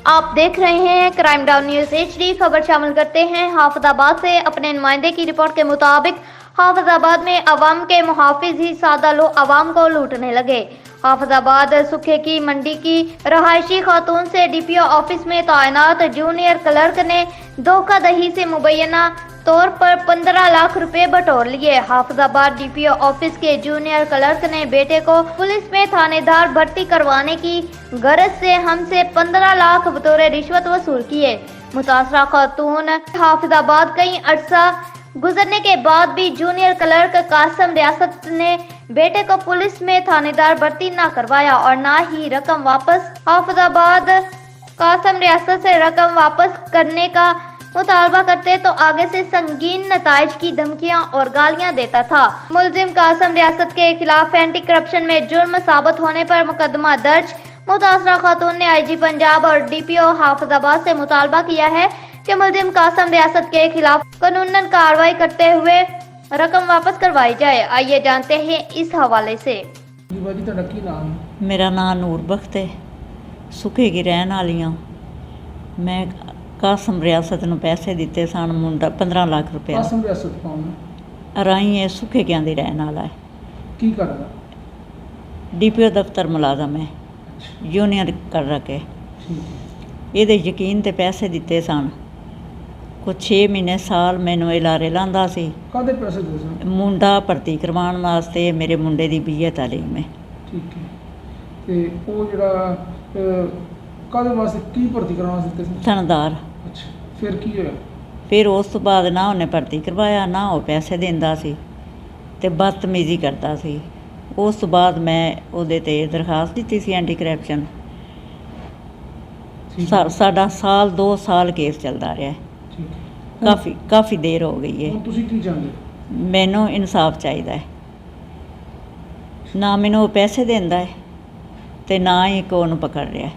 आप देख रहे हैं क्राइम डाउन न्यूज HD। खबर शामिल करते हैं हाफिजाबाद से। अपने नुमाइंदे की रिपोर्ट के मुताबिक हाफिजाबाद में अवाम के मुहाफिज ही सादा लोग अवाम को लूटने लगे। हाफिजाबाद सुखे की मंडी की रहायशी खातून से DPO ऑफिस में तैनात जूनियर क्लर्क ने धोखाधड़ी से मुबैना तौर पर 15 लाख रुपए बटोर लिए। हाफिजाबाद DPO ऑफिस के जूनियर क्लर्क ने बेटे को पुलिस में थानेदार भर्ती करवाने की गरज से हमसे 15 लाख बतौर रिश्वत वसूल किए। मुतासरा खातून हाफिजाबाद कई अरसा गुजरने के बाद भी जूनियर क्लर्क कासम रियासत ने बेटे को पुलिस में थानेदार भर्ती न करवाया और न ही रकम वापस। हाफिजाबाद कासम रियासत से रकम वापस करने का मुतालबा करते तो आगे से संगीन नताइज की धमकियां और गालियां देता था। मुलजिम कासम रियासत के खिलाफ एंटी करप्शन में जुर्म साबित होने पर मुकदमा दर्ज। मुतासरा खातून ने IG पंजाब और DPO हाफिजाबाद से मुतालबा किया है कि मुलजिम कासम रियासत के खिलाफ कानूनन कार्रवाई करते हुए रकम वापस करवाई जाए। आइए जानते हैं इस हवाले से। मेरा नाम नूर बख्त है, सुखे की रहन वाली हाँ। मैं कासम रियासत ਨੂੰ पैसे दिते सन, मुंडा 15 लाख रुपया। ਕਾਸਮ ਰਿਆਸਤ ਕੌਣ ਹੈ? राही है सुखे क्या दी रहन वाला है। ਕੀ ਕਰਦਾ? DPO दफ्तर मुलाजम है, यूनियन कर रखे। ਠੀਕ ਇਹਦੇ ਯਕੀਨ ਤੇ ਪੈਸੇ ਦਿੱਤੇ ਸਨ। ਕੁਛ 6 ਮਹੀਨੇ ਸਾਲ ਮੈਨੂੰ ਇਹ ਲਾਰੇ ਲਾਂਦਾ ਸੀ। ਕਾਹਦੇ ਪੈਸੇ ਦੇ ਸਨ? ਮੁੰਡਾ ਭਰਤੀ ਕਰਵਾਉਣ ਵਾਸਤੇ, ਮੇਰੇ ਮੁੰਡੇ ਦੀ BA ਤਾਲੀਮ ਹੈ। ਠੀਕ ਹੈ। ਤੇ ਉਹ ਜਿਹੜਾ ਕਾਹਦੇ ਵਾਸਤੇ ਕੀ ਭਰਤੀ ਕਰਾਉਣਾ ਸੀ ਤੁਸੀਂ? ਥਾਣੇਦਾਰ। ਅੱਛਾ, ਫਿਰ ਕੀ ਹੋਇਆ? ਫਿਰ ਉਸ ਤੋਂ ਬਾਅਦ ਨਾ ਉਹਨੇ ਭਰਤੀ ਕਰਵਾਇਆ, ਨਾ ਉਹ ਪੈਸੇ ਦਿੰਦਾ ਸੀ ਤੇ ਬਦਤਮੀਜ਼ੀ ਕਰਦਾ ਸੀ। ਉਸ ਤੋਂ ਬਾਅਦ ਮੈਂ ਉਹਦੇ ਤੇ ਦਰਖਾਸਤ ਦਿੱਤੀ ਸੀ ਐਂਟੀ ਕਰਪਸ਼ਨ। ਠੀਕ ਹੈ। ਸਾਡਾ ਸਾਲ 2 ਸਾਲ ਕੇਸ ਚੱਲਦਾ ਰਿਹਾ ਹੈ। ਠੀਕ ਹੈ। ਕਾਫੀ ਦੇਰ ਹੋ ਗਈ ਹੈ। ਹੁਣ ਤੁਸੀਂ ਕੀ ਚਾਹੁੰਦੇ? ਮੈਨੂੰ ਇਨਸਾਫ ਚਾਹੀਦਾ ਹੈ। ਨਾ ਮੈਨੂੰ ਉਹ ਪੈਸੇ ਦਿੰਦਾ ਹੈ ਤੇ ਨਾ ਹੀ ਕੋਈ ਉਹਨੂੰ ਪਕੜ ਰਿਹਾ ਹੈ।